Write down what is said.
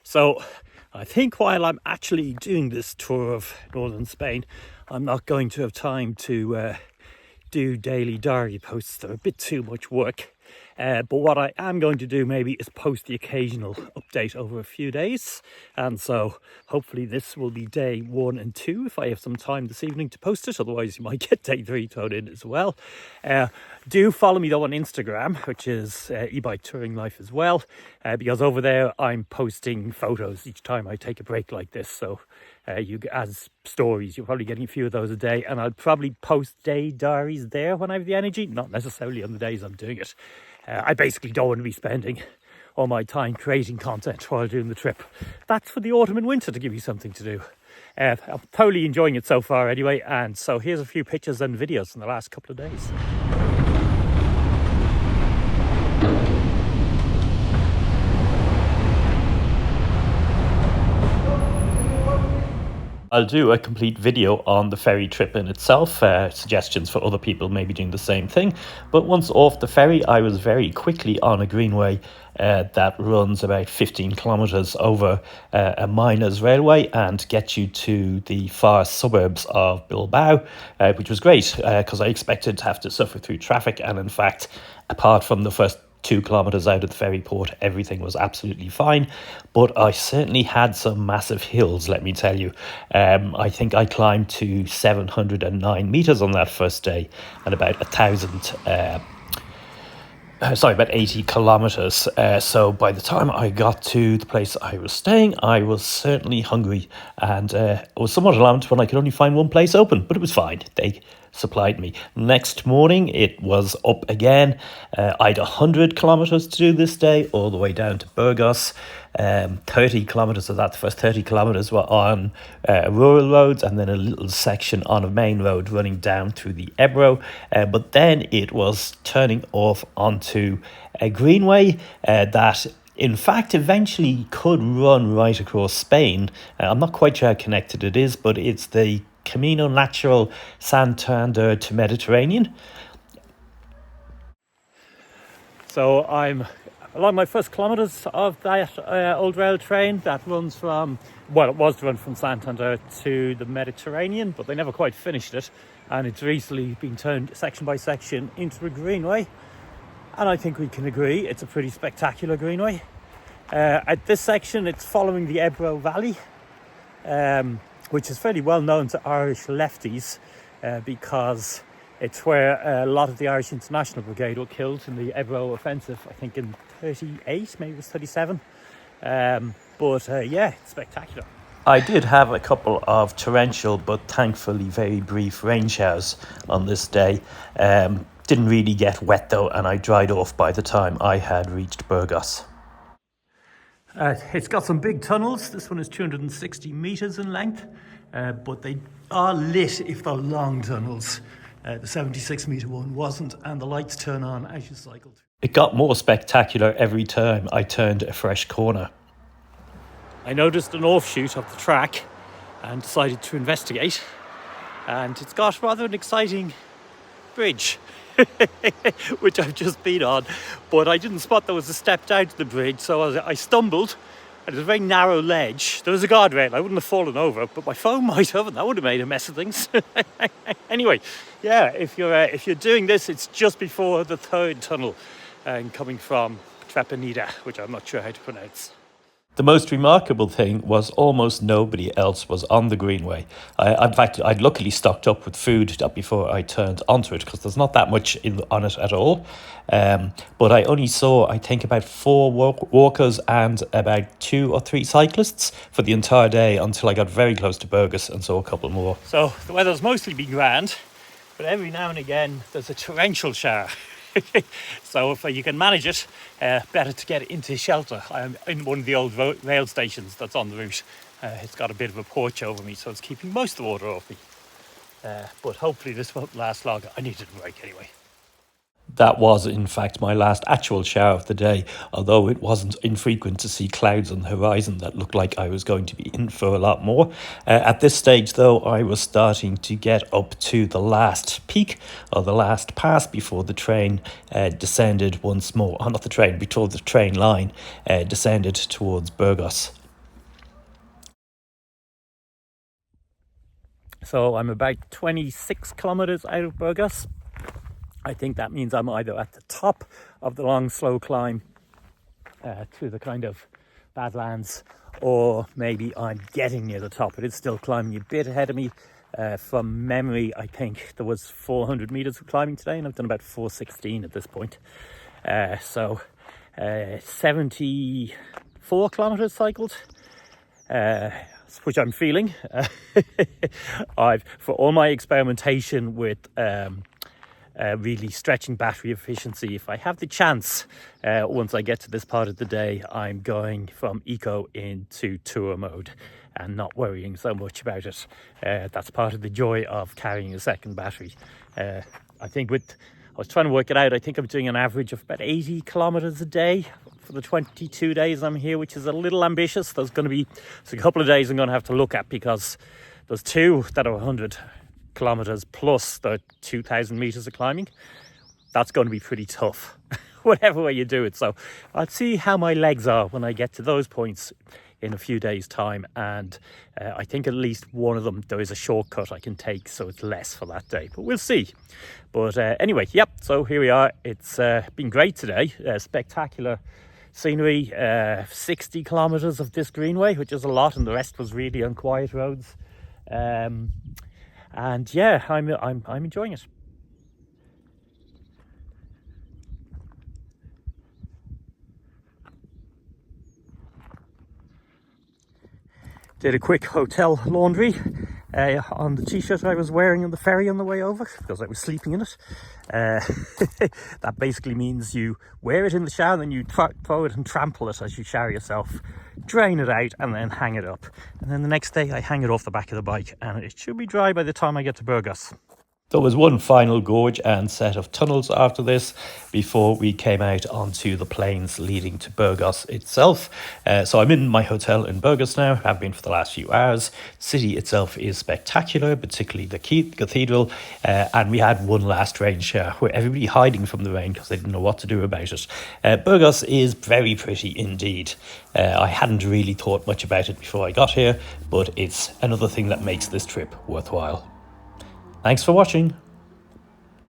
So I think while I'm actually doing this tour of northern Spain, I'm not going to have time to do daily diary posts. They're a bit too much work. But what I am going to do maybe is post the occasional update over a few days. And so hopefully this will be day 1 and 2 if I have some time this evening to post it. Otherwise you might get day 3 thrown in as well. Do follow me though on Instagram, which is eBike Touring Life as well. Because over there I'm posting photos each time I take a break like this. So as stories, you're probably getting a few of those a day. And I'll probably post day diaries there when I have the energy, not necessarily on the days I'm doing it. I basically don't want to be spending all my time creating content while doing the trip. That's for the autumn and winter, to give you something to do. I'm totally enjoying it so far anyway, and so here's a few pictures and videos from the last couple of days. I'll do a complete video on the ferry trip in itself, suggestions for other people maybe doing the same thing. But once off the ferry, I was very quickly on a Greenway that runs about 15 kilometres over a miners' railway and gets you to the far suburbs of Bilbao, which was great because I expected to have to suffer through traffic. And in fact, apart from the first 2 kilometres out of the ferry port, everything was absolutely fine. But I certainly had some massive hills, let me tell you. I think I climbed to 709 metres on that first day and about 80 kilometres. So by the time I got to the place I was staying, I was certainly hungry, and I was somewhat alarmed when I could only find one place open, but it was fine. They supplied me. Next morning, it was up again. I had 100 kilometres to do this day, all the way down to Burgos. 30 kilometres of that, the first 30 kilometres were on rural roads, and then a little section on a main road running down through the Ebro. But then it was turning off onto a Greenway that in fact eventually could run right across Spain. I'm not quite sure how connected it is, but it's the Camino natural Santander to Mediterranean. So I'm along my first kilometres of that old rail train that runs from, well, it was to run from Santander to the Mediterranean, but they never quite finished it, and it's recently been turned section by section into a Greenway, and I think we can agree it's a pretty spectacular Greenway. At this section, it's following the Ebro Valley, which is fairly well known to Irish lefties because it's where a lot of the Irish International Brigade were killed in the Ebro offensive, I think in 38, maybe it was 37. Yeah, it's spectacular. I did have a couple of torrential but thankfully very brief rain showers on this day. Didn't really get wet though, and I dried off by the time I had reached Burgos. It's got some big tunnels. This one is 260 metres in length, but they are lit if they're long tunnels. The 76 metre one wasn't, and the lights turn on as you cycled. It got more spectacular every time I turned a fresh corner. I noticed an offshoot of the track and decided to investigate, and it's got rather an exciting bridge, which I've just been on, but I didn't spot there was a step down to the bridge, so I stumbled. It was a very narrow ledge. There was a guardrail. I wouldn't have fallen over, but my phone might have, and that would have made a mess of things. Anyway, yeah, if you're doing this, it's just before the third tunnel, and coming from Trepanida, which I'm not sure how to pronounce. The most remarkable thing was almost nobody else was on the Greenway. In fact, I'd luckily stocked up with food before I turned onto it, because there's not that much on it at all. But I only saw, I think, about 4 walkers and about 2 or 3 cyclists for the entire day until I got very close to Burgos and saw a couple more. So the weather's mostly been grand, but every now and again there's a torrential shower. So if you can manage it, better to get into shelter. I'm in one of the old rail stations that's on the route. It's got a bit of a porch over me, so it's keeping most of the water off me. But hopefully this won't last long. I needed a break anyway. That was, in fact, my last actual shower of the day, although it wasn't infrequent to see clouds on the horizon that looked like I was going to be in for a lot more. At this stage, though, I was starting to get up to the last peak, or the last pass, before the train descended once more. Oh, not the train, before the train line descended towards Burgos. So I'm about 26 kilometers out of Burgos. I think that means I'm either at the top of the long, slow climb to the kind of Badlands, or maybe I'm getting near the top. It is still climbing a bit ahead of me. From memory, I think there was 400 meters of climbing today, and I've done about 416 at this point. 74 kilometers cycled, which I'm feeling. For all my experimentation with really stretching battery efficiency, if I have the chance, once I get to this part of the day, I'm going from eco into tour mode and not worrying so much about it. That's part of the joy of carrying a second battery. I was trying to work it out. I think I'm doing an average of about 80 kilometers a day for the 22 days I'm here, which is a little ambitious. There's a couple of days I'm going to have to look at, because there's two that are 100 kilometers plus the 2,000 meters of climbing. That's going to be pretty tough, whatever way you do it. So I'll see how my legs are when I get to those points in a few days' time, and I think at least one of them there is a shortcut I can take, so it's less for that day, but we'll see. But anyway, yep, so here we are. It's been great today. Spectacular scenery. 60 kilometers of this Greenway, which is a lot, and the rest was really on quiet roads. And yeah, I'm enjoying it. Did a quick hotel laundry on the t-shirt I was wearing on the ferry on the way over, because I was sleeping in it. That basically means you wear it in the shower, then you throw it and trample it as you shower yourself, drain it out, and then hang it up. And then the next day I hang it off the back of the bike, and it should be dry by the time I get to Burgos. There was one final gorge and set of tunnels after this before we came out onto the plains leading to Burgos itself. So I'm in my hotel in Burgos now, have been for the last few hours. The city itself is spectacular, particularly the cathedral, and we had one last rain shower where everybody hiding from the rain because they didn't know what to do about it. Burgos is very pretty indeed. I hadn't really thought much about it before I got here, but it's another thing that makes this trip worthwhile. Thanks for watching.